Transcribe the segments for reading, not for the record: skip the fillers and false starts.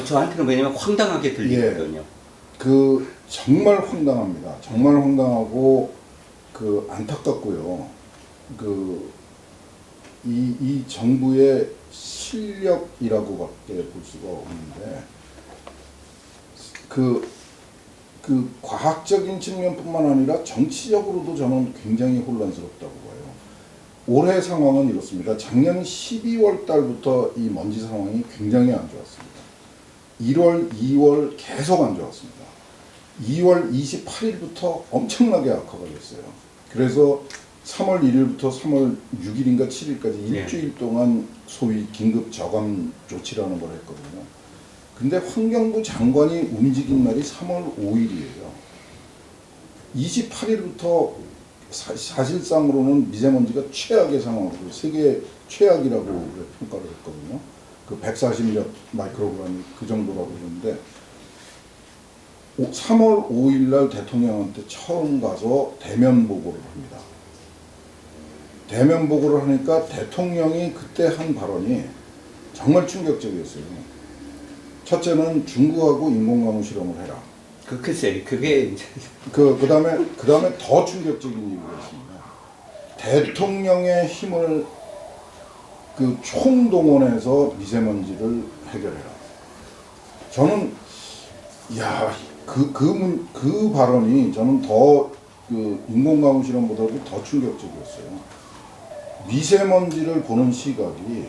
저한테는 왜냐면 황당하게 들리거든요. 그 정말 황당합니다. 정말 황당하고 그 안타깝고요. 그 이 정부의 실력이라고밖에 볼 수가 없는데 그 과학적인 측면뿐만 아니라 정치적으로도 저는 굉장히 혼란스럽다고 봐요. 올해 상황은 이렇습니다. 작년 12월 달부터 이 먼지 상황이 굉장히 안 좋았습니다. 1월, 2월 계속 안 좋았습니다. 2월 28일부터 엄청나게 악화가 됐어요. 그래서 3월 1일부터 3월 6일인가 7일까지 일주일 동안 소위 긴급 저감 조치라는 걸 했거든요. 근데 환경부 장관이 움직인 날이 3월 5일이에요. 28일부터 사실상으로는 미세먼지가 최악의 상황으로 세계 최악이라고 평가를 했거든요. 그 140몇 마이크로그램이 그 정도라고 그러는데 3월 5일 날 대통령한테 처음 가서 대면 보고를 합니다. 대면 보고를 하니까 대통령이 그때 한 발언이 정말 충격적이었어요. 첫째는 중국하고 인공강우 실험을 해라. 글쎄, 그게 이제 그다음에 더 충격적인 얘기가 있습니다. 대통령의 힘을 그 총동원해서 미세먼지를 해결해라. 저는 그 발언이 저는 더 그 인공강우 실험보다도 더 충격적이었어요. 미세먼지를 보는 시각이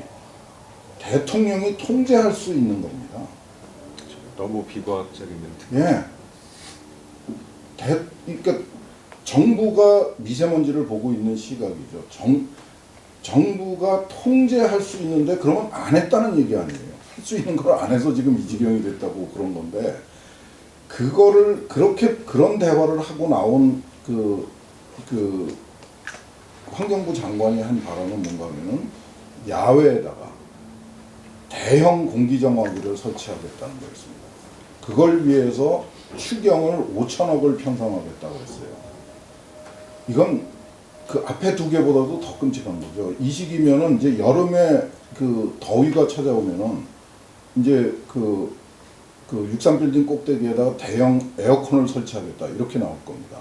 대통령이 통제할 수 있는 겁니다. 너무 비과학적인 멘트. 그러니까 정부가 미세먼지를 보고 있는 시각이죠. 정부가 통제할 수 있는데 그러면 안 했다는 얘기 아니에요. 할 수 있는 걸 안 해서 지금 이 지경이 됐다고 그런 건데 그거를 그런 대화를 하고 나온 그 환경부 장관이 한 발언은 뭔가 하면은 야외에다가 대형 공기정화기를 설치하겠다는 거였습니다. 그걸 위해서 추경을 5천억을 편성하겠다고 했어요. 이건 그 앞에 두 개보다도 더 끔찍한 거죠. 이 시기면은 이제 여름에 그 더위가 찾아오면은 이제 그 63빌딩 꼭대기에다가 대형 에어컨을 설치하겠다 이렇게 나올 겁니다.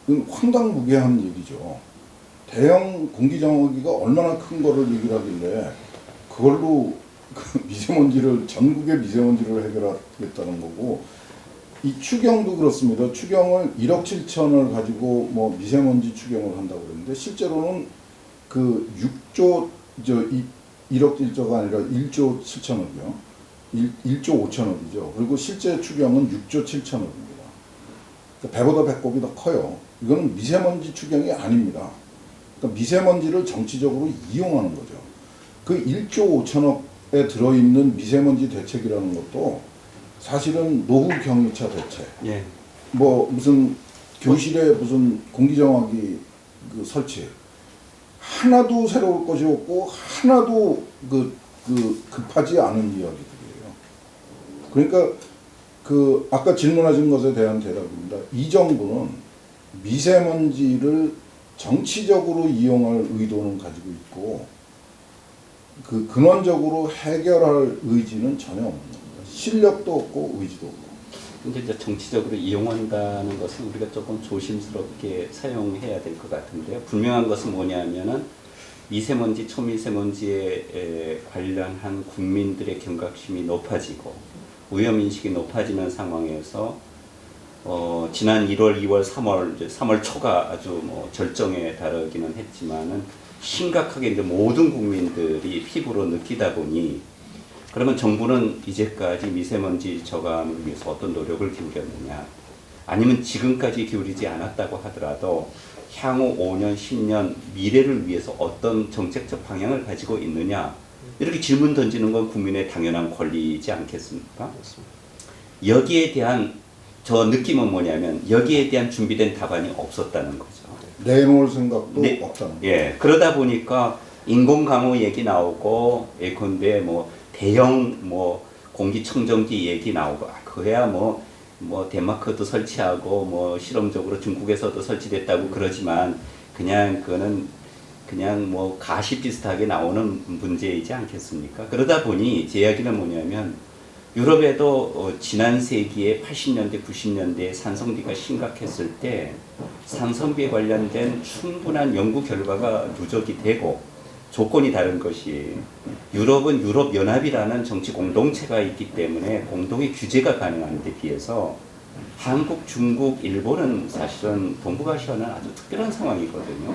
이건 황당무계한 얘기죠. 대형 공기정화기가 얼마나 큰 거를 얘기를 하길래 그걸로 그 미세먼지를 전국의 미세먼지를 해결하겠다는 거고 이 추경도 그렇습니다. 추경을 1억 7천을 가지고 뭐 미세먼지 추경을 한다고 그랬는데 실제로는 그 6조 1억 1조가 아니라 1조 7천억이요. 1조 5천억이죠. 그리고 실제 추경은 6조 7천억입니다. 그러니까 배보다 배꼽이 더 커요. 이거는 미세먼지 추경이 아닙니다. 그러니까 미세먼지를 정치적으로 이용하는 거죠. 그 1조 5천억에 들어있는 미세먼지 대책이라는 것도 사실은 노후 경유차 대책, 뭐 무슨 교실에 무슨 공기정화기 그 설치 하나도 새로울 것이 없고 하나도 급하지 않은 이야기들이에요. 그러니까 그 아까 질문하신 것에 대한 대답입니다. 이 정부는 미세먼지를 정치적으로 이용할 의도는 가지고 있고 그 근원적으로 해결할 의지는 전혀 없는 겁니다. 실력도 없고 의지도 없고. 근데 이제 정치적으로 이용한다는 것은 우리가 조금 조심스럽게 사용해야 될 것 같은데요. 분명한 것은 뭐냐면은 미세먼지, 초미세먼지에 관련한 국민들의 경각심이 높아지고 위험인식이 높아지는 상황에서 지난 1월, 2월, 3월 초가 아주 뭐 절정에 달하기는 했지만은 심각하게 이제 모든 국민들이 피부로 느끼다 보니 그러면 정부는 이제까지 미세먼지 저감을 위해서 어떤 노력을 기울였느냐 아니면 지금까지 기울이지 않았다고 하더라도 향후 5년, 10년 미래를 위해서 어떤 정책적 방향을 가지고 있느냐 이렇게 질문 던지는 건 국민의 당연한 권리이지 않겠습니까? 여기에 대한 저 느낌은 뭐냐면 여기에 대한 준비된 답안이 없었다는 거죠. 내놓을 생각도 없다는 거죠. 예, 그러다 보니까 인공강우 얘기 나오고 예컨대 뭐 대형 뭐 공기청정기 얘기 나오고 그야 뭐 덴마크도 설치하고 뭐 실험적으로 중국에서도 설치됐다고 그러지만 그냥 그거는 그냥 뭐 가시 비슷하게 나오는 문제이지 않겠습니까? 그러다 보니 제 이야기는 뭐냐면 유럽에도 지난 세기에 80년대, 90년대에 산성비가 심각했을 때 산성비에 관련된 충분한 연구 결과가 누적이 되고 조건이 다른 것이 유럽은 유럽연합이라는 정치 공동체가 있기 때문에 공동의 규제가 가능한 데 비해서 한국, 중국, 일본은 사실은 동북아시아는 아주 특별한 상황이거든요.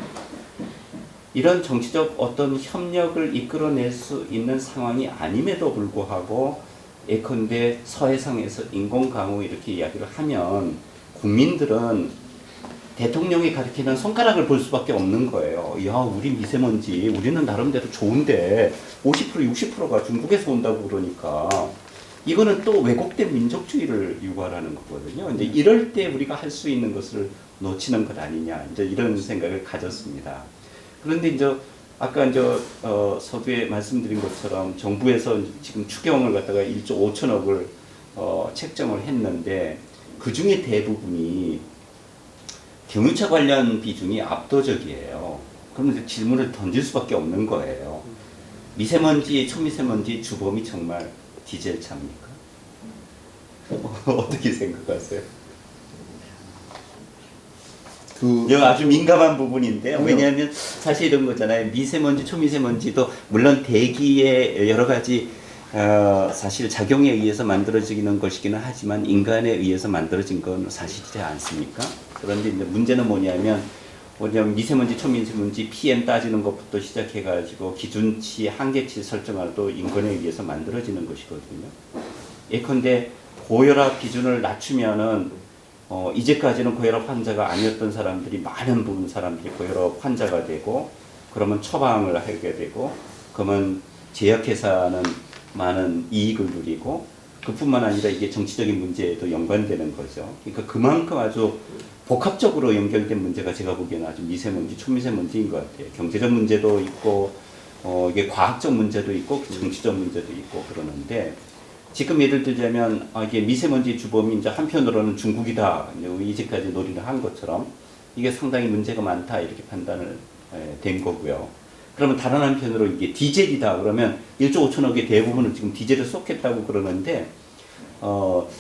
이런 정치적 어떤 협력을 이끌어낼 수 있는 상황이 아님에도 불구하고 예컨대 서해상에서 인공강우 이렇게 이야기를 하면 국민들은 대통령이 가리키는 손가락을 볼 수밖에 없는 거예요. 야, 우리 미세먼지, 우리는 나름대로 좋은데 50%, 60%가 중국에서 온다고 그러니까 이거는 또 왜곡된 민족주의를 유발하는 거거든요. 이제 이럴 때 우리가 할 수 있는 것을 놓치는 것 아니냐, 이제 이런 생각을 가졌습니다. 그런데 이제 아까 이제 서두에 말씀드린 것처럼 정부에서 지금 추경을 갖다가 1조 5천억을 책정을 했는데 그 중에 대부분이 경유차 관련 비중이 압도적이에요. 그러면 이제 질문을 던질 수밖에 없는 거예요. 미세먼지, 초미세먼지 주범이 정말 디젤 차입니까? 어떻게 생각하세요? 이거 아주 민감한 부분인데요. 왜냐하면 사실 이런 거잖아요. 미세먼지, 초미세먼지도 물론 대기의 여러 가지 사실 작용에 의해서 만들어지는 것이기는 하지만 인간에 의해서 만들어진 건 사실이지 않습니까? 그런데 이제 문제는 뭐냐면 미세먼지, 초미세먼지, PM 따지는 것부터 시작해가지고 기준치, 한계치 설정하도 인간에 의해서 만들어지는 것이거든요. 예컨대 고혈압 기준을 낮추면은 이제까지는 고혈압 환자가 아니었던 사람들이 많은 부분 사람들이 고혈압 환자가 되고 그러면 처방을 하게 되고 그러면 제약회사는 많은 이익을 누리고 그뿐만 아니라 이게 정치적인 문제에도 연관되는 거죠. 그러니까 그만큼 아주 복합적으로 연결된 문제가 제가 보기에는 아주 미세먼지, 초미세먼지인 것 같아요. 경제적 문제도 있고 이게 과학적 문제도 있고 정치적 문제도 있고 그러는데 지금 예를 들자면 이게 미세먼지 주범이 이제 한편으로는 중국이다 이제까지 논의를 한 것처럼 이게 상당히 문제가 많다 이렇게 판단을 된 거고요. 그러면 다른 한편으로 이게 디젤이다 그러면 1조 5천억의 대부분을 지금 디젤을 쏟겠다고 그러는데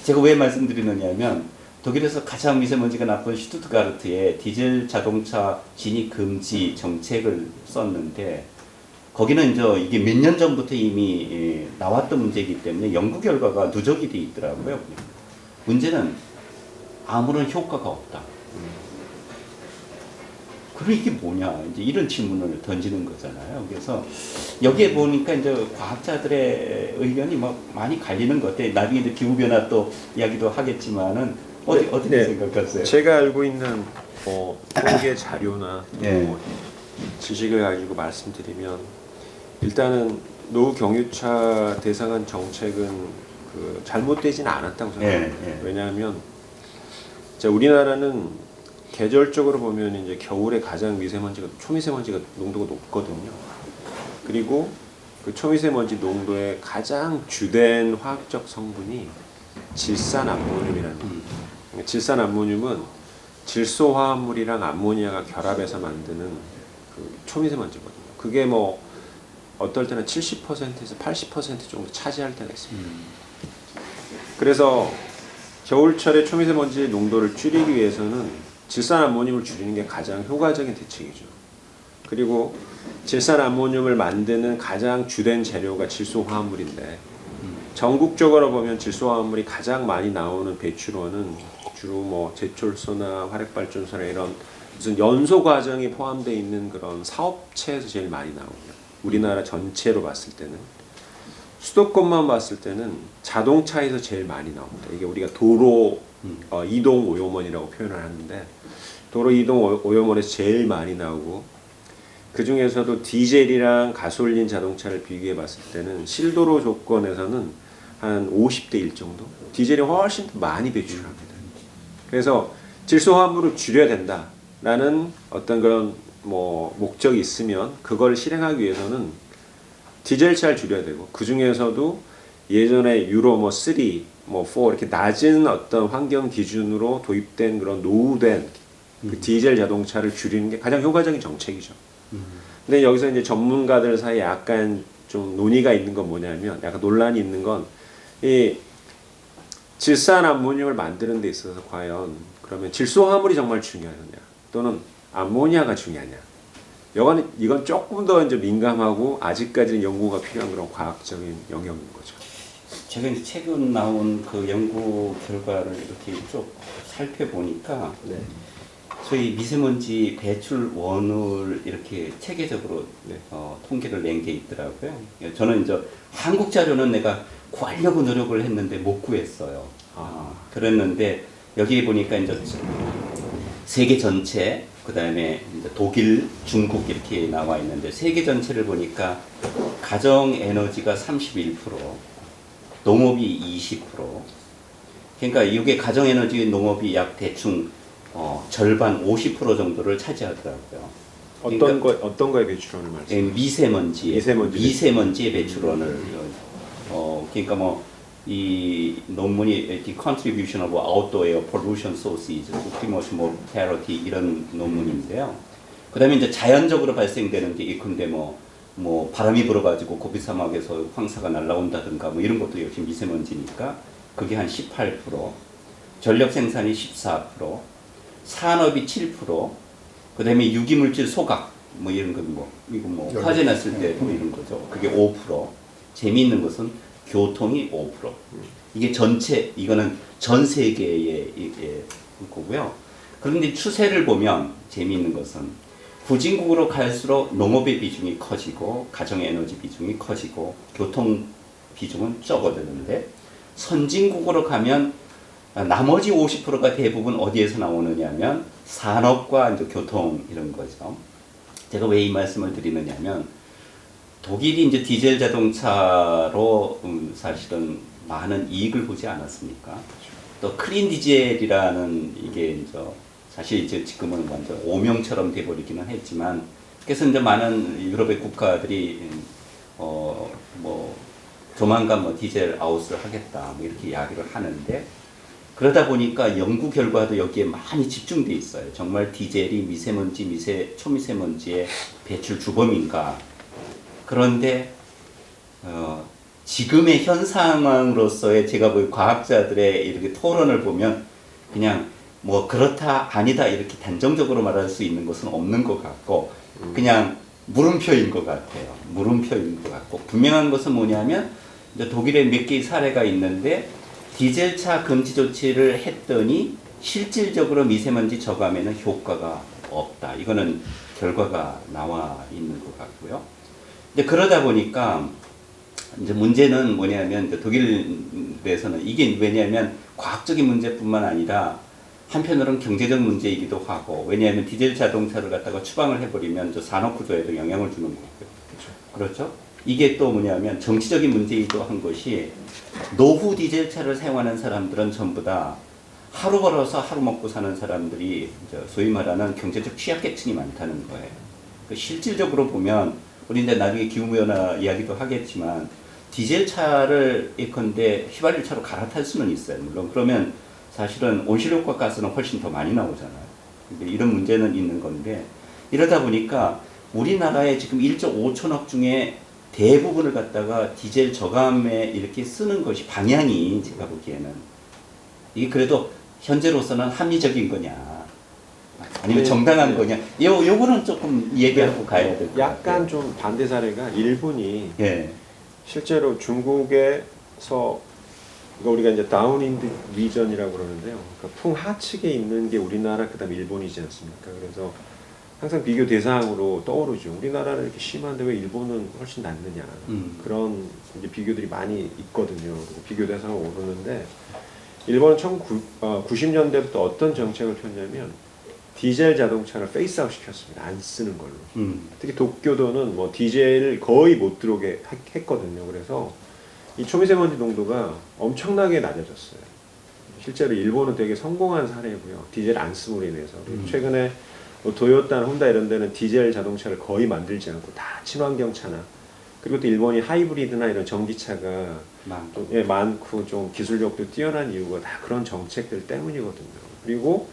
제가 왜 말씀드리느냐면 독일에서 가장 미세먼지가 나쁜 슈투트가르트에 디젤 자동차 진입 금지 정책을 썼는데 거기는 이제 이게 몇 년 전부터 이미 나왔던 문제이기 때문에 연구 결과가 누적이 돼 있더라고요. 문제는 아무런 효과가 없다. 그럼 이게 뭐냐? 이제 이런 질문을 던지는 거잖아요. 그래서 여기에 보니까 이제 과학자들의 의견이 많이 갈리는 것 같아요. 나중에 이제 기후변화 또 이야기도 하겠지만은 어떻게 생각하세요? 제가 알고 있는 통계 자료나 지식을 가지고 말씀드리면 일단은 노후 경유차 대상한 정책은 잘못되지는 않았다고 생각합니다. 왜냐하면 우리나라는 계절적으로 보면 이제 겨울에 가장 초미세먼지가 농도가 높거든요. 그리고 그 초미세먼지 농도의 가장 주된 화학적 성분이 질산암모늄이라는 겁니다. 질산암모늄은 질소화합물이랑 암모니아가 결합해서 만드는 그 초미세먼지거든요. 그게 어떨 때는 70%에서 80% 정도 차지할 때가 있습니다. 그래서 겨울철에 초미세먼지 농도를 줄이기 위해서는 질산암모늄을 줄이는 게 가장 효과적인 대책이죠. 그리고 질산암모늄을 만드는 가장 주된 재료가 질소화합물인데 전국적으로 보면 질소화합물이 가장 많이 나오는 배출원은 주로 제철소나 화력발전소나 이런 무슨 연소 과정이 포함되어 있는 그런 사업체에서 제일 많이 나오고요. 우리나라 전체로 봤을 때는 수도권만 봤을 때는 자동차에서 제일 많이 나옵니다. 이게 우리가 도로 이동 오염원이라고 표현을 하는데 도로 이동 오염원에서 제일 많이 나오고 그 중에서도 디젤이랑 가솔린 자동차를 비교해 봤을 때는 실도로 조건에서는 한 50대 1 정도 디젤이 훨씬 더 많이 배출합니다. 그래서 질소화합물을 줄여야 된다라는 어떤 그런 목적이 있으면 그걸 실행하기 위해서는 디젤차를 줄여야 되고 그 중에서도 예전에 유로 3, 4 이렇게 낮은 어떤 환경 기준으로 도입된 그런 노후된 그 디젤 자동차를 줄이는 게 가장 효과적인 정책이죠. 근데 여기서 이제 전문가들 사이에 약간 좀 논의가 있는 건 뭐냐면 약간 논란이 있는 건 이 질산암모늄을 만드는 데 있어서 과연 그러면 질소화물이 정말 중요하냐 또는 암모니아가 중요하냐 이건 조금 더 이제 민감하고 아직까지는 연구가 필요한 그런 과학적인 영역인 거죠. 제가 이제 최근 나온 그 연구 결과를 이렇게 쭉 살펴보니까 네. 소위 미세먼지 배출원을 이렇게 체계적으로 네. 통계를 낸 게 있더라고요. 저는 이제 한국 자료는 내가 구하려고 노력을 했는데 못 구했어요. 그랬는데 여기 보니까 이제 세계 전체, 그 다음에 독일, 중국 이렇게 나와 있는데 세계 전체를 보니까 가정 에너지가 31%, 농업이 20%. 그러니까 이게 가정 에너지 농업이 약 대충 절반 50% 정도를 차지하더라고요. 어떤 거에 배출원을 말씀? 미세먼지의 배출원을 그러니까 뭐 이 논문이 Contribution of Outdoor Air Pollution Sources, Optimal Mortality 이런 논문인데요. 그다음에 이제 자연적으로 발생되는 게 근데 뭐 바람이 불어가지고 고비 사막에서 황사가 날라온다든가 뭐 이런 것도 역시 미세먼지니까 그게 한 18%, 전력 생산이 14%, 산업이 7%, 그다음에 유기물질 소각 뭐 이런 거 이거 화재 났을 때 뭐 이런 거죠. 그게 5%. 재미있는 것은 교통이 5%. 이게 전체 이거는 전 세계의 거고요. 그런데 추세를 보면 재미있는 것은 후진국으로 갈수록 농업의 비중이 커지고 가정 에너지 비중이 커지고 교통 비중은 적어드는데 선진국으로 가면 나머지 50%가 대부분 어디에서 나오느냐면 산업과 이제 교통 이런 거죠. 제가 왜 이 말씀을 드리느냐면 독일이 이제 디젤 자동차로 사실은 많은 이익을 보지 않았습니까? 또 클린 디젤이라는 이게 이제 사실 이제 지금은 완전 오명처럼 돼버리기는 했지만 그래서 이제 많은 유럽의 국가들이 뭐 조만간 뭐 디젤 아웃을 하겠다 뭐 이렇게 이야기를 하는데 그러다 보니까 연구 결과도 여기에 많이 집중돼 있어요. 정말 디젤이 미세먼지, 초미세먼지의 배출 주범인가? 그런데 지금의 현 상황으로서의 제가 볼 과학자들의 이렇게 토론을 보면 그냥 뭐 그렇다 아니다 이렇게 단정적으로 말할 수 있는 것은 없는 것 같고 그냥 물음표인 것 같아요. 물음표인 것 같고 분명한 것은 뭐냐면 이제 독일에 몇 개의 사례가 있는데 디젤차 금지 조치를 했더니 실질적으로 미세먼지 저감에는 효과가 없다. 이거는 결과가 나와 있는 것 같고요. 이제 그러다 보니까 이제 문제는 뭐냐면 이제 독일에서는 이게 왜냐하면 과학적인 문제뿐만 아니라 한편으로는 경제적 문제이기도 하고 왜냐하면 디젤 자동차를 갖다가 추방을 해버리면 저 산업 구조에도 영향을 주는 거고요. 그렇죠? 이게 또 뭐냐면 정치적인 문제이기도 한 것이 노후 디젤차를 사용하는 사람들은 전부 다 하루 벌어서 하루 먹고 사는 사람들이 소위 말하는 경제적 취약계층이 많다는 거예요. 실질적으로 보면 우리 이제 나중에 기후변화 이야기도 하겠지만 디젤차를 예컨대 휘발유차로 갈아탈 수는 있어요. 물론 그러면 사실은 온실효과 가스는 훨씬 더 많이 나오잖아요. 근데 이런 문제는 있는 건데 이러다 보니까 우리나라에 지금 1조 5천억 중에 대부분을 갖다가 디젤 저감에 이렇게 쓰는 것이 방향이 제가 보기에는 이게 그래도 현재로서는 합리적인 거냐 아니면 정당한 거냐 요거는 조금 얘기하고 가야 될 것 같아요. 약간 좀 반대 사례가 일본이 예. 실제로 중국에서 우리가 이제 다운윈드 리전이라고 그러는데요. 그러니까 풍하측에 있는 게 우리나라 그다음 일본이지 않습니까? 그래서 항상 비교 대상으로 떠오르죠. 우리나라는 이렇게 심한데 왜 일본은 훨씬 낫느냐 그런 이제 비교들이 많이 있거든요. 그리고 비교 대상으로 오르는데 일본은 1990년대부터 어떤 정책을 폈냐면 디젤 자동차를 페이스아웃 시켰습니다. 안 쓰는 걸로. 특히 도쿄도는 뭐 디젤을 거의 못 들어오게 했거든요. 그래서 이 초미세먼지 농도가 엄청나게 낮아졌어요. 실제로 일본은 되게 성공한 사례고요. 디젤 안 쓰므로 인해서. 최근에 뭐 도요타나 혼다 이런 데는 디젤 자동차를 거의 만들지 않고 다 친환경차나 그리고 또 일본이 하이브리드나 이런 전기차가 많고 좀 기술력도 뛰어난 이유가 다 그런 정책들 때문이거든요. 그리고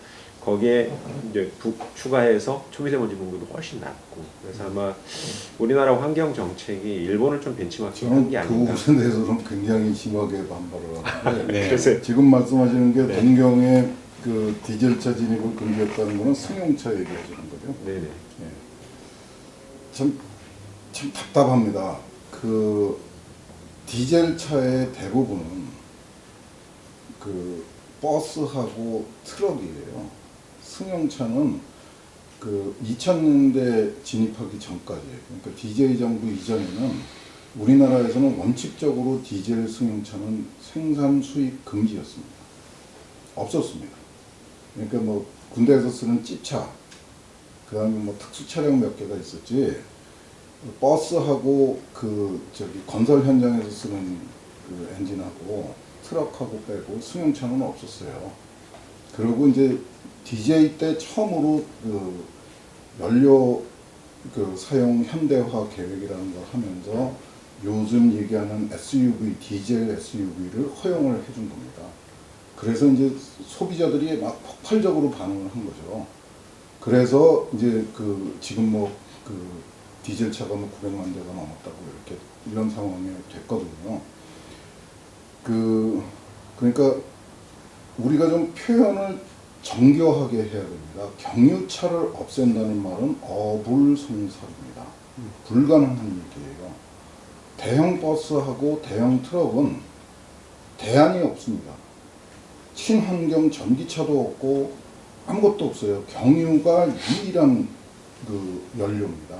거기에 이제 추가해서 초미세먼지 농도도 훨씬 낮고 그래서 아마 우리나라 환경 정책이 일본을 좀 벤치마킹한 저는 게 그 아닌가. 부분에 대해서는 굉장히 심하게 반발을 하는데 네. 그래서 지금 말씀하시는 게 동경의 그 디젤차 진입을 금지했다는 거는 승용차 얘기하시는 거죠. 네네. 예. 참 답답합니다. 그 디젤차의 대부분은 그 버스하고 트럭이에요. 승용차는 그 2000년대 진입하기 전까지, 그러니까 DJ 정부 이전에는 우리나라에서는 원칙적으로 디젤 승용차는 생산 수입 금지였습니다. 없었습니다. 그러니까 뭐 군대에서 쓰는 찝차, 그 다음에 뭐 특수 차량 몇 개가 있었지, 버스하고 그 저기 건설 현장에서 쓰는 그 엔진하고 트럭하고 빼고 승용차는 없었어요. 그리고 이제 DJ 때 처음으로 그 연료 그 사용 현대화 계획이라는 걸 하면서 요즘 얘기하는 SUV, 디젤 SUV를 허용을 해준 겁니다. 그래서 이제 소비자들이 막 폭발적으로 반응을 한 거죠. 그래서 이제 그 지금 뭐 그 디젤 차가 뭐 900만 대가 넘었다고 이렇게 이런 상황이 됐거든요. 그러니까 우리가 좀 표현을 정교하게 해야 됩니다. 경유차를 없앤다는 말은 어불성설입니다. 불가능한 얘기예요. 대형 버스하고 대형 트럭은 대안이 없습니다. 친환경 전기차도 없고 아무것도 없어요. 경유가 유일한 그 연료입니다.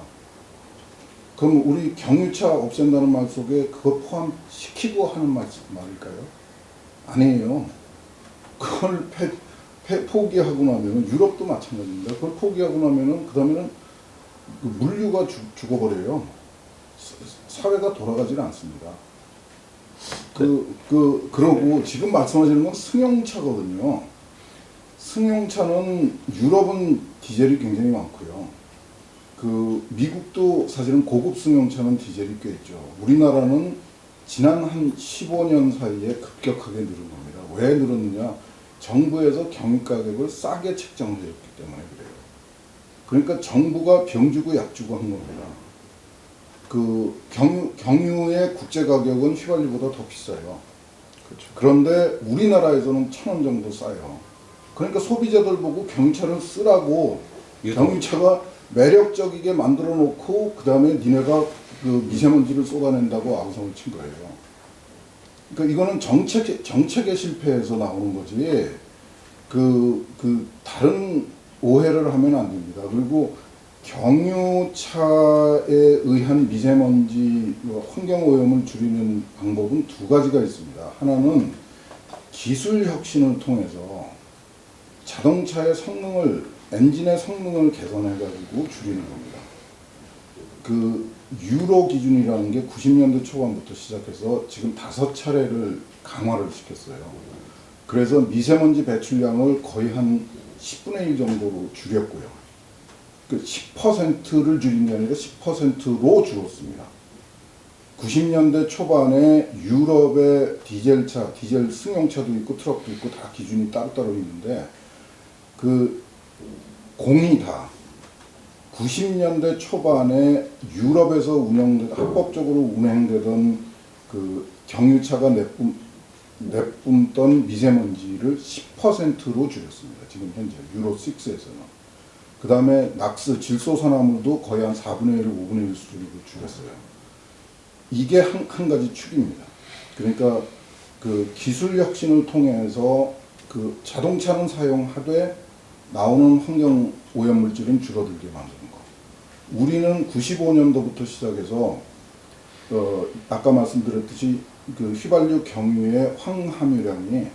그럼 우리 경유차 없앤다는 말 속에 그거 포함시키고 하는 말일까요? 아니에요. 그걸 포기하고 나면은 유럽도 마찬가지입니다. 그걸 포기하고 나면은 그 다음에는 그 물류가 죽어버려요. 사회가 돌아가질 않습니다. 그러고 지금 말씀하시는 건 승용차거든요. 승용차는 유럽은 디젤이 굉장히 많고요. 그 미국도 사실은 고급 승용차는 디젤이 꽤 있죠. 우리나라는 지난 한 15년 사이에 급격하게 늘은 겁니다. 왜 늘었느냐? 정부에서 경유 가격을 싸게 책정을 해줬기 때문에 그래요. 그러니까 정부가 병 주고 약 주고 한 겁니다. 그 경유의 국제 가격은 휘발유보다 더 비싸요. 그렇죠. 그런데 우리나라에서는 1,000원 정도 싸요. 그러니까 소비자들 보고 경유차를 쓰라고 경유차가 매력적이게 만들어 놓고 그 다음에 니네가 그 미세먼지를 쏟아낸다고 아우성을 친 거예요. 그러니까 이거는 정책의 실패에서 나오는 거지 다른 오해를 하면 안 됩니다. 그리고 경유차에 의한 미세먼지 환경오염을 줄이는 방법은 두 가지가 있습니다. 하나는 기술 혁신을 통해서 자동차의 엔진의 성능을 개선해가지고 줄이는 겁니다. 그 유로 기준이라는 게 90년대 초반부터 시작해서 지금 5차례를 강화를 시켰어요. 그래서 미세먼지 배출량을 거의 한 10분의 1 정도로 줄였고요. 그 10%를 줄인 게 아니라 10%로 줄었습니다. 90년대 초반에 유럽의 디젤 승용차도 있고 트럭도 있고 다 기준이 따로따로 있는데 공이 다 90년대 초반에 유럽에서 합법적으로 운행되던 그 경유차가 내뿜던 미세먼지를 10%로 줄였습니다. 지금 현재 유로 6에서는. 그 다음에 낙스, 질소산화물도 거의 한 4분의 1, 5분의 1 수준으로 줄였어요. 이게 한 가지 축입니다. 그러니까 그 기술 혁신을 통해서 그 자동차는 사용하되 나오는 환경 오염물질은 줄어들게 만드는 거. 우리는 95년도부터 시작해서 아까 말씀드렸듯이 그 휘발유 경유의 황함유량이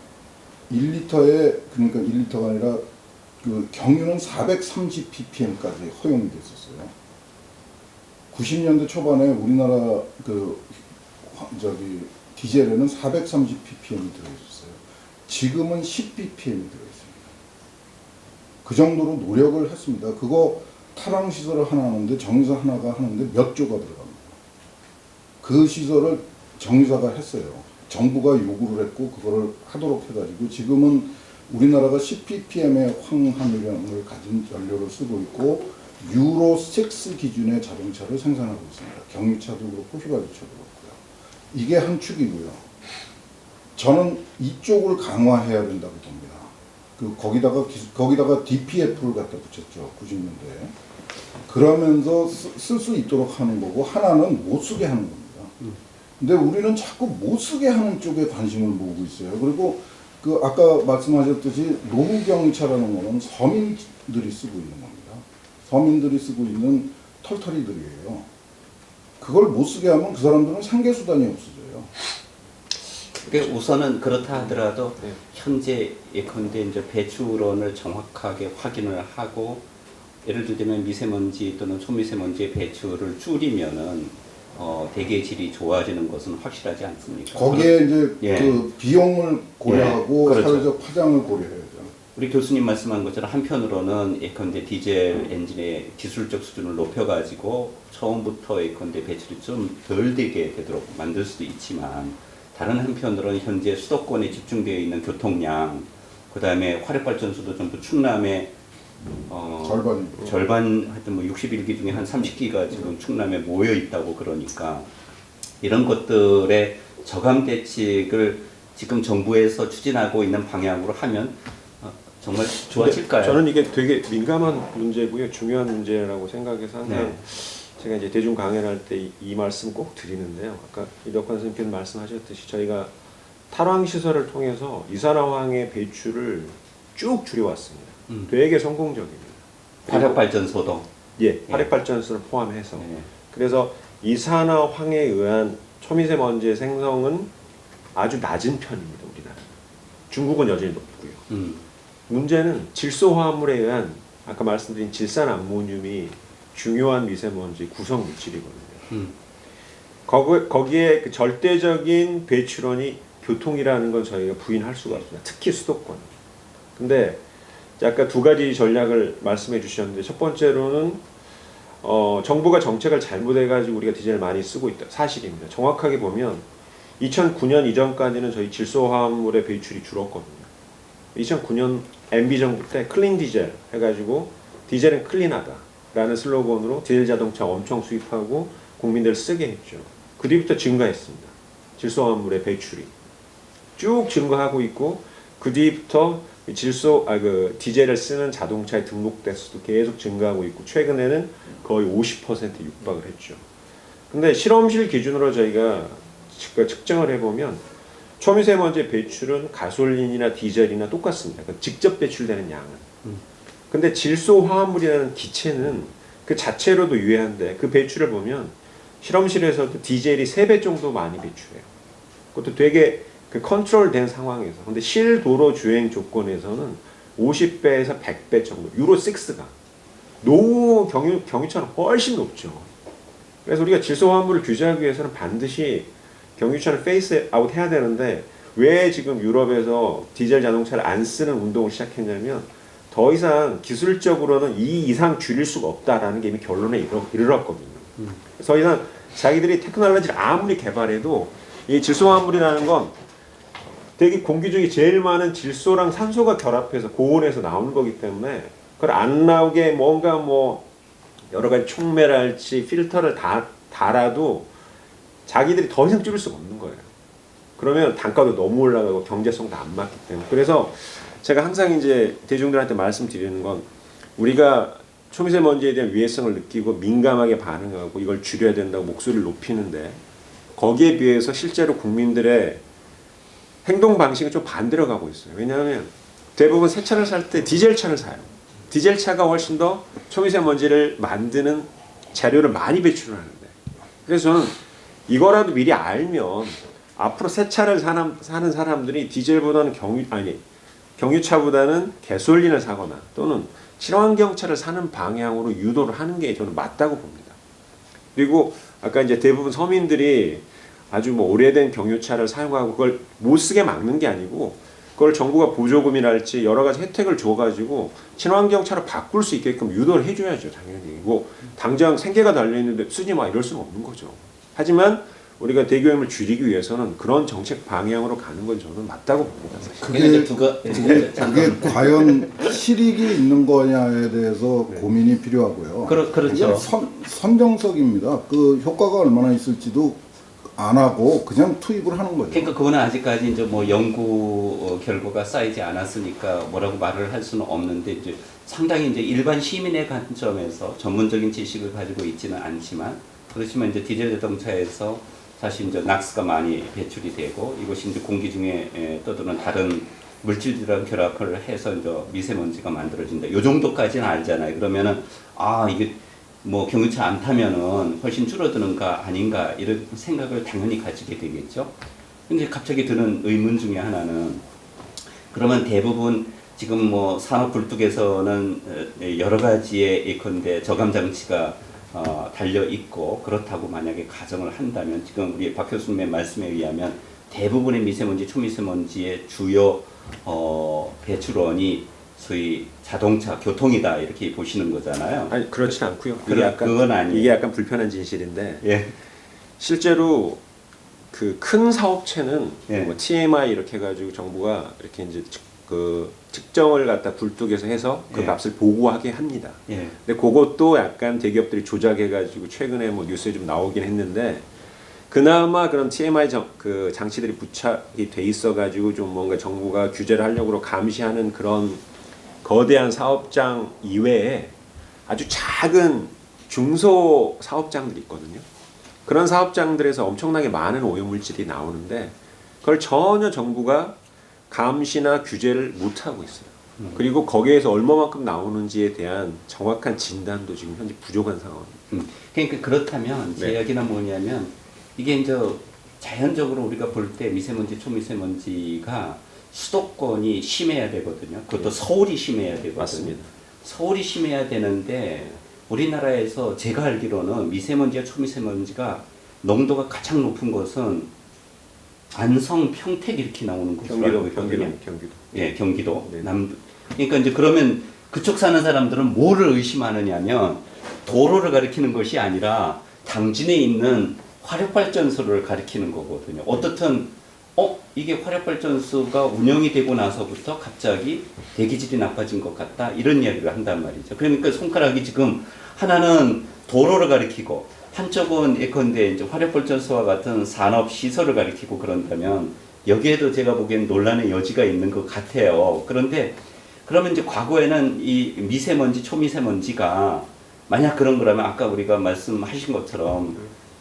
1리터에 그러니까 1리터가 아니라 그 경유는 430 ppm까지 허용이 됐었어요. 90년대 초반에 우리나라 디젤에는 430 ppm이 들어있었어요. 지금은 10 ppm이 들어있습니다. 그 정도로 노력을 했습니다. 그거 탈항 시설을 하나 하는데 정유사 하나가 하는데 몇 조가 들어갑니다. 그 시설을 정유사가 했어요. 정부가 요구를 했고 그거를 하도록 해가지고 지금은 우리나라가 10ppm의 황함유량을 가진 연료를 쓰고 있고 유로 6 기준의 자동차를 생산하고 있습니다. 경유차도 그렇고 휘발유차도 그렇고요. 이게 한 축이고요. 저는 이쪽을 강화해야 된다고 봅니다. 거기다가 DPF를 갖다 붙였죠. 90년대에. 그러면서 쓸 수 있도록 하는 거고 하나는 못 쓰게 하는 겁니다. 근데 우리는 자꾸 못 쓰게 하는 쪽에 관심을 모으고 있어요. 그리고 아까 말씀하셨듯이 노후경차라는 거는 서민들이 쓰고 있는 겁니다. 서민들이 쓰고 있는 털터리들이에요. 그걸 못 쓰게 하면 그 사람들은 생계수단이 없어져요. 그러니까 우선은 그렇다 하더라도 현재 예컨대 이제 배출원을 정확하게 확인을 하고 예를 들면 미세먼지 또는 초미세먼지의 배출을 줄이면은 대기의 질이 좋아지는 것은 확실하지 않습니까? 거기에 이제 예. 그 비용을 고려하고 예, 그렇죠. 사회적 파장을 고려해야죠. 우리 교수님 말씀한 것처럼 한편으로는 예컨대 디젤 엔진의 기술적 수준을 높여가지고 처음부터 예컨대 배출이 좀 덜 되게 되도록 만들 수도 있지만 다른 한편으로는 현재 수도권에 집중되어 있는 교통량, 그 다음에 화력발전소도 전부 충남에 절반 하여튼 뭐 61기 중에 한 30기가 지금 충남에 모여 있다고 그러니까 이런 것들의 저감 대책을 지금 정부에서 추진하고 있는 방향으로 하면 정말 좋아질까요? 저는 이게 되게 민감한 문제고요, 중요한 문제라고 생각해서 항상 네. 제가 이제 대중 강연을 할 때 이 말씀 꼭 드리는데요. 아까 이덕환 선생님께서 말씀하셨듯이 저희가 탈황 시설을 통해서 이산화황의 배출을 쭉 줄여왔습니다. 되게 성공적입니다. 화력발전소도 예, 화력발전소를 포함해서. 네. 그래서 이산화황에 의한 초미세먼지의 생성은 아주 낮은 편입니다, 우리나라. 중국은 여전히 높고요. 문제는 질소화합물에 의한 아까 말씀드린 질산암모늄이 중요한 미세먼지 구성 물질이거든요. 거기에 그 절대적인 배출원이 교통이라는 건 저희가 부인할 수가 없습니다. 특히 수도권. 근데 아까 두 가지 전략을 말씀해 주셨는데 첫 번째로는 정부가 정책을 잘못해가지고 우리가 디젤을 많이 쓰고 있다. 사실입니다. 정확하게 보면 2009년 이전까지는 저희 질소화합물의 배출이 줄었거든요. 2009년 MB 정부 때 클린 디젤 해가지고 디젤은 클린하다라는 슬로건으로 디젤 자동차 엄청 수입하고 국민들을 쓰게 했죠. 그 뒤부터 증가했습니다. 질소화합물의 배출이 쭉 증가하고 있고 그 뒤부터 디젤을 쓰는 자동차의 등록 대수도 계속 증가하고 있고 최근에는 거의 50%에 육박을 했죠. 근데 실험실 기준으로 저희가 측정을 해보면 초미세먼지 배출은 가솔린이나 디젤이나 똑같습니다. 그러니까 직접 배출되는 양은. 근데 질소화합물이라는 기체는 그 자체로도 유해한데 그 배출을 보면 실험실에서도 디젤이 3배 정도 많이 배출해요. 그것도 되게 그 컨트롤된 상황에서. 근데 실도로 주행 조건에서는 50배에서 100배 정도. 유로 6가 노후 경유차는 훨씬 높죠. 그래서 우리가 질소화합물을 규제하기 위해서는 반드시 경유차를 페이스 아웃 해야 되는데 왜 지금 유럽에서 디젤 자동차를 안 쓰는 운동을 시작했냐면 더 이상 기술적으로는 이 이상 줄일 수가 없다라는 게 이미 결론에 이르렀거든요. 그래서 더 이상 자기들이 테크놀로지를 아무리 개발해도 이 질소화합물이라는 건 되게 공기 중에 제일 많은 질소랑 산소가 결합해서 고온에서 나오는 거기 때문에 그걸 안 나오게 뭔가 뭐 여러 가지 촉매랄지 필터를 다 달아도 자기들이 더 이상 줄일 수가 없는 거예요. 그러면 단가도 너무 올라가고 경제성도 안 맞기 때문에. 그래서 제가 항상 이제 대중들한테 말씀드리는 건 우리가 초미세먼지에 대한 위해성을 느끼고 민감하게 반응하고 이걸 줄여야 된다고 목소리를 높이는데 거기에 비해서 실제로 국민들의 행동 방식은 좀 반대로 가고 있어요. 왜냐하면 대부분 새 차를 살 때 디젤차를 사요. 디젤차가 훨씬 더 초미세먼지를 만드는 재료를 많이 배출을 하는데 그래서 저는 이거라도 미리 알면 앞으로 새 차를 사는 사람들이 디젤보다는 경유차보다는 가솔린을 사거나 또는 친환경차를 사는 방향으로 유도를 하는 게 저는 맞다고 봅니다. 그리고 아까 이제 대부분 서민들이 아주 뭐 오래된 경유차를 사용하고 그걸 못 쓰게 막는 게 아니고 그걸 정부가 보조금이랄지 여러 가지 혜택을 줘가지고 친환경차로 바꿀 수 있게끔 유도를 해줘야죠. 당연히. 뭐 당장 생계가 달려있는데 쓰지 마 이럴 수는 없는 거죠. 하지만 우리가 대기오염을 줄이기 위해서는 그런 정책 방향으로 가는 건 저는 맞다고 봅니다. 사실. 그게 과연 실익이 있는 거냐에 대해서 고민이 필요하고요. 그렇죠. 선정석입니다. 그 효과가 얼마나 있을지도 안 하고 그냥 투입을 하는 거죠. 그러니까 그거는 아직까지 이제 뭐 연구 결과가 쌓이지 않았으니까 뭐라고 말을 할 수는 없는데 이제 상당히 이제 일반 시민의 관점에서 전문적인 지식을 가지고 있지는 않지만 그렇지만 이제 디젤 자동차에서 사실 이제 낙스가 많이 배출이 되고 이것이 이제 공기 중에 떠도는 다른 물질들이랑 결합을 해서 이제 미세먼지가 만들어진다. 요 정도까지는 알잖아요. 그러면은 아 이게 뭐 경유차 안 타면은 훨씬 줄어드는가 아닌가 이런 생각을 당연히 가지게 되겠죠. 근데 갑자기 드는 의문 중에 하나는 그러면 대부분 지금 뭐 산업 굴뚝에서는 여러 가지의 예컨대 저감 장치가 달려 있고 그렇다고 만약에 가정을 한다면 지금 우리 박 교수님의 말씀에 의하면 대부분의 미세먼지, 초미세먼지의 주요 배출원이 소위 자동차, 교통이다 이렇게 보시는 거잖아요. 아니 그렇진 않고요. 그건 아니에요. 이게 약간 불편한 진실인데 예. 실제로 그 큰 사업체는 예. 뭐 TMI 이렇게 해가지고 정부가 이렇게 이제 측정을 갖다 굴뚝에서 해서 그 예. 값을 보고하게 합니다. 예. 근데 그것도 약간 대기업들이 조작해가지고 최근에 뭐 뉴스에 좀 나오긴 했는데 그나마 그런 TMI 그 장치들이 부착이 돼 있어가지고 좀 뭔가 정부가 규제를 하려고 감시하는 그런 거대한 사업장 이외에 아주 작은 중소 사업장들이 있거든요. 그런 사업장들에서 엄청나게 많은 오염물질이 나오는데 그걸 전혀 정부가 감시나 규제를 못하고 있어요. 그리고 거기에서 얼마만큼 나오는지에 대한 정확한 진단도 지금 현재 부족한 상황입니다. 그러니까 그렇다면 제 네. 이야기는 뭐냐면 이게 이제 자연적으로 우리가 볼 때 미세먼지, 초미세먼지가 수도권이 심해야 되거든요. 그것도 서울이 심해야 되거든요. 맞습니다. 서울이 심해야 되는데 우리나라에서 제가 알기로는 미세먼지와 초미세먼지가 농도가 가장 높은 것은 안성, 평택 이렇게 나오는 곳으로 알고 있거든요. 경기도. 예, 경기도. 네. 남부. 그러니까 이제 그러면 그쪽 사는 사람들은 뭐를 의심하느냐면 도로를 가리키는 것이 아니라 당진에 있는 화력발전소를 가리키는 거거든요. 어떻든 이게 화력발전소가 운영이 되고 나서부터 갑자기 대기질이 나빠진 것 같다 이런 이야기를 한단 말이죠. 그러니까 손가락이 지금 하나는 도로를 가리키고 한쪽은 예컨대 이제 화력발전소와 같은 산업 시설을 가리키고 그런다면 여기에도 제가 보기엔 논란의 여지가 있는 것 같아요. 그런데 그러면 이제 과거에는 이 미세먼지, 초미세먼지가 만약 그런 거라면 아까 우리가 말씀하신 것처럼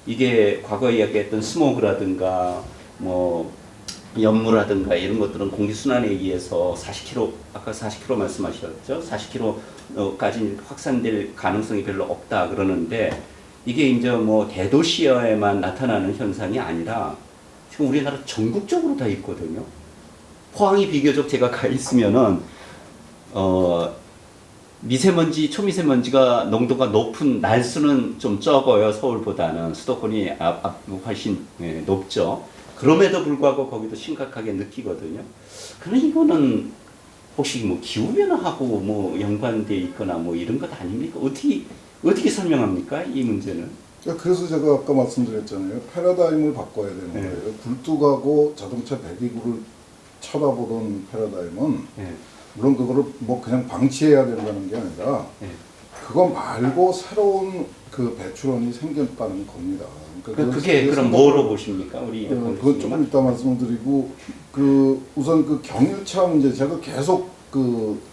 이게 과거에 이야기했던 스모그라든가 뭐 연무라든가 이런 것들은 공기순환에 의해서 40km, 아까 40km 말씀하셨죠? 40km까지 확산될 가능성이 별로 없다 그러는데 이게 이제 뭐 대도시에만 나타나는 현상이 아니라 지금 우리나라 전국적으로 다 있거든요. 포항이 비교적 제가 가 있으면은 미세먼지, 초미세먼지가 농도가 높은 날수는 좀 적어요. 서울보다는 수도권이 훨씬 높죠. 그럼에도 불구하고 거기도 심각하게 느끼거든요. 그러니 이거는 혹시 뭐 기후변화하고 뭐 연관돼 있거나 뭐 이런 것 아닙니까? 어떻게 설명합니까? 이 문제는? 그래서 제가 아까 말씀드렸잖아요. 패러다임을 바꿔야 되는 거예요. 굴뚝하고 자동차 배기구를 쳐다보던 패러다임은 물론 그거를 뭐 그냥 방치해야 된다는 게 아니라 그거 말고 새로운 그 배출원이 생겼다는 겁니다. 그러니까 그게 그럼 뭐로 보십니까? 우리 그건 조금 이따 말씀을 드리고 우선 그 경유차 문제 제가 계속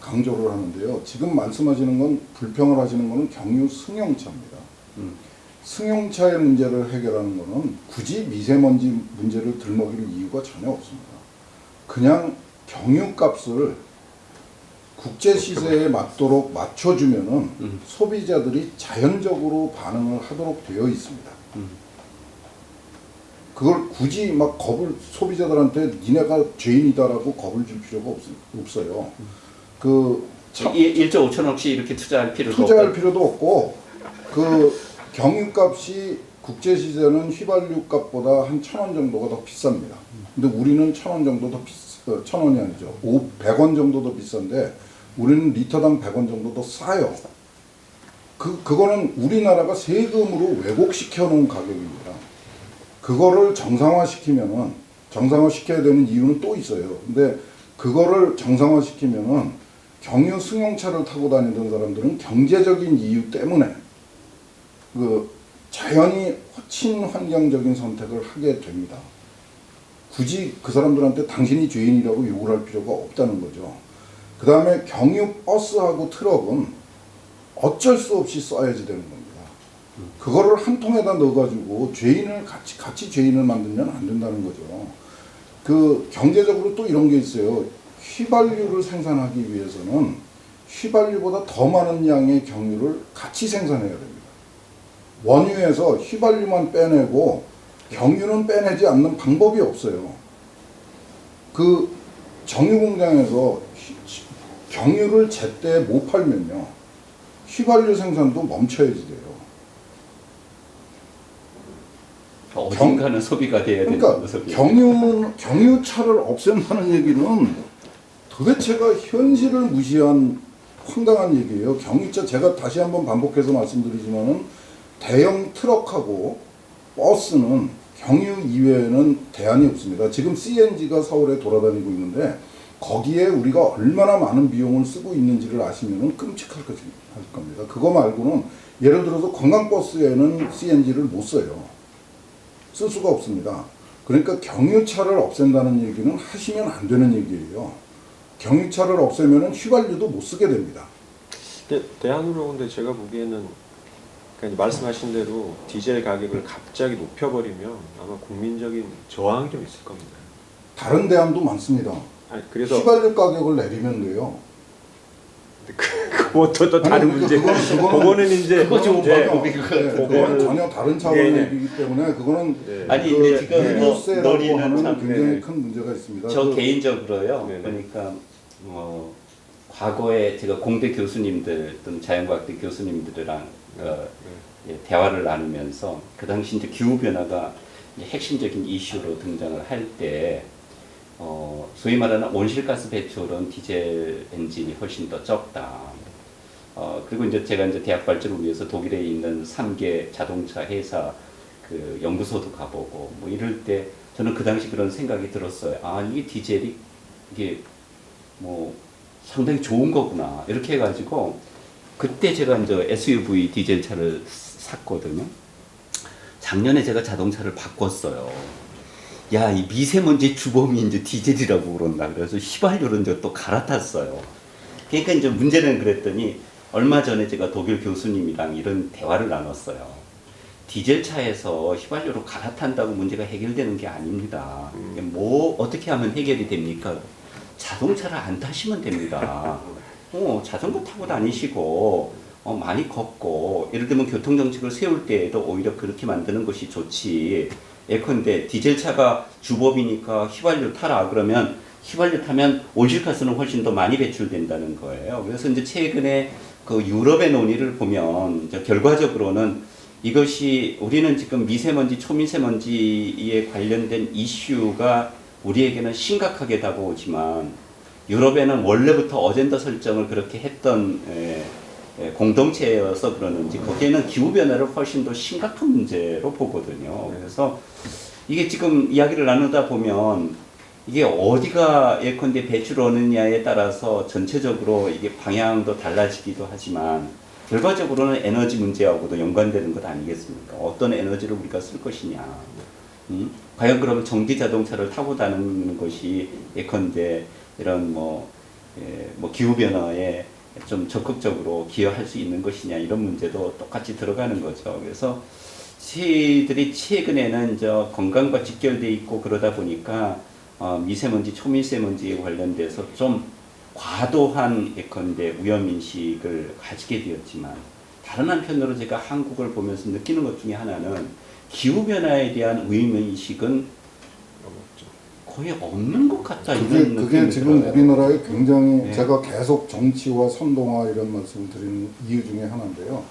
강조를 하는데요. 지금 말씀하시는 건 불평을 하시는 거는 경유 승용차입니다. 승용차의 문제를 해결하는 거는 굳이 미세먼지 문제를 들먹일 이유가 전혀 없습니다. 그냥 경유값을 국제 시세에 맞도록 맞춰주면은 소비자들이 자연적으로 반응을 하도록 되어 있습니다. 그걸 굳이 막 소비자들한테 니네가 죄인이다라고 겁을 줄 필요가 없어요. 1조 5천억씩 이렇게 투자할 필요도 없고 경유값이 국제 시세는 휘발유값보다 한 1,000원 정도가 더 비쌉니다. 근데 우리는 1,000원 정도 더 1,000원이 아니죠. 100원 정도 더 비싼데 우리는 리터당 100원 정도 더 싸요. 그거는 우리나라가 세금으로 왜곡시켜 놓은 가격입니다. 그거를 정상화시키면은 정상화시켜야 되는 이유는 또 있어요. 근데 그거를 정상화시키면은 경유 승용차를 타고 다니던 사람들은 경제적인 이유 때문에 그 자연히 호친 환경적인 선택을 하게 됩니다. 굳이 그 사람들한테 당신이 죄인이라고 욕을 할 필요가 없다는 거죠. 그 다음에 경유 버스하고 트럭은 어쩔 수 없이 써야지 되는 겁니다. 그거를 한 통에다 넣어가지고 죄인을 같이 죄인을 만들면 안 된다는 거죠. 그 경제적으로 또 이런 게 있어요. 휘발유를 생산하기 위해서는 휘발유보다 더 많은 양의 경유를 같이 생산해야 됩니다. 원유에서 휘발유만 빼내고 경유는 빼내지 않는 방법이 없어요. 그 정유 공장에서 경유를 제때 못 팔면요, 휘발유 생산도 멈춰야지 돼요. 어딘가는 소비가 돼야 되는 그러니까 경유차를 없앤다는 얘기는 도대체가 현실을 무시한 황당한 얘기예요. 경유차, 제가 다시 한번 반복해서 말씀드리지만은 대형 트럭하고 버스는 경유 이외에는 대안이 없습니다. 지금 CNG가 서울에 돌아다니고 있는데 거기에 우리가 얼마나 많은 비용을 쓰고 있는지를 아시면 끔찍할 겁니다. 그거 말고는 예를 들어서 관광버스에는 CNG를 못 써요. 쓸 수가 없습니다. 그러니까 경유차를 없앤다는 얘기는 하시면 안 되는 얘기예요. 경유차를 없애면 휘발유도 못 쓰게 됩니다. 대안으로 근데 제가 보기에는 그러니까 말씀하신 대로 디젤 가격을 갑자기 높여버리면 아마 국민적인 저항이 좀 있을 겁니다. 다른 대안도 많습니다. 아니, 그래서 휘발유 가격을 내리면 돼요. 그것도 다른 문제. 그거는 이제 그거 좀 그거는 전혀 다른 차원의 네. 얘기이기 때문에 그거는 아니 근데 지금 유류세라고 논의는 하는 참 굉장히 큰 문제가 있습니다. 저 개인적으로요. 네네. 그러니까 과거에 제가 공대 교수님들 또는 자연과학대 교수님들이랑 대화를 나누면서 그 당시 이제 기후 변화가 핵심적인 이슈로 등장을 할 때 소위 말하는 온실가스 배출은 디젤 엔진이 훨씬 더 적다. 그리고 이제 제가 이제 대학 발전을 위해서 독일에 있는 3개 자동차 회사 그 연구소도 가보고 뭐 이럴 때 저는 그 당시 그런 생각이 들었어요. 아, 이게 디젤이 이게 뭐 상당히 좋은 거구나. 이렇게 해가지고 그때 제가 이제 SUV 디젤 차를 샀거든요. 작년에 제가 자동차를 바꿨어요. 야, 이 미세먼지 주범이 이제 디젤이라고 그런다. 그래서 휘발유를 이제 또 갈아탔어요. 그러니까 이제 문제는 그랬더니 얼마 전에 제가 독일 교수님이랑 이런 대화를 나눴어요. 디젤 차에서 휘발유로 갈아탄다고 문제가 해결되는 게 아닙니다. 이게 뭐 어떻게 하면 해결이 됩니까? 자동차를 안 타시면 됩니다. 자전거 타고 다니시고 많이 걷고 예를 들면 교통정책을 세울 때에도 오히려 그렇게 만드는 것이 좋지. 예컨대 디젤차가 주법이니까 휘발유 타라 그러면 휘발유 타면 온실가스는 훨씬 더 많이 배출된다는 거예요. 그래서 이제 최근에 그 유럽의 논의를 보면 이제 결과적으로는 이것이 우리는 지금 미세먼지, 초미세먼지에 관련된 이슈가 우리에게는 심각하게 다가오지만 유럽에는 원래부터 어젠다 설정을 그렇게 했던 공동체여서 그러는지 거기에는 기후변화를 훨씬 더 심각한 문제로 보거든요. 그래서 이게 지금 이야기를 나누다 보면 이게 어디가 예컨대 배출하느냐에 따라서 전체적으로 이게 방향도 달라지기도 하지만 결과적으로는 에너지 문제하고도 연관되는 것 아니겠습니까? 어떤 에너지를 우리가 쓸 것이냐. 과연 그러면 전기 자동차를 타고 다니는 것이 예컨대 이런 기후 변화에 좀 적극적으로 기여할 수 있는 것이냐 이런 문제도 똑같이 들어가는 거죠. 그래서 저희들이 최근에는 건강과 직결돼 있고 그러다 보니까 미세먼지, 초미세먼지에 관련돼서 좀 과도한 예컨대 위험인식을 가지게 되었지만 다른 한편으로 제가 한국을 보면서 느끼는 것 중에 하나는 기후변화에 대한 위험인식은 거의 없는 것 같다 이런 느낌이 그게 지금 들어요. 우리나라에 굉장히 네. 제가 계속 정치와 선동화 이런 말씀을 드리는 이유 중에 하나인데요.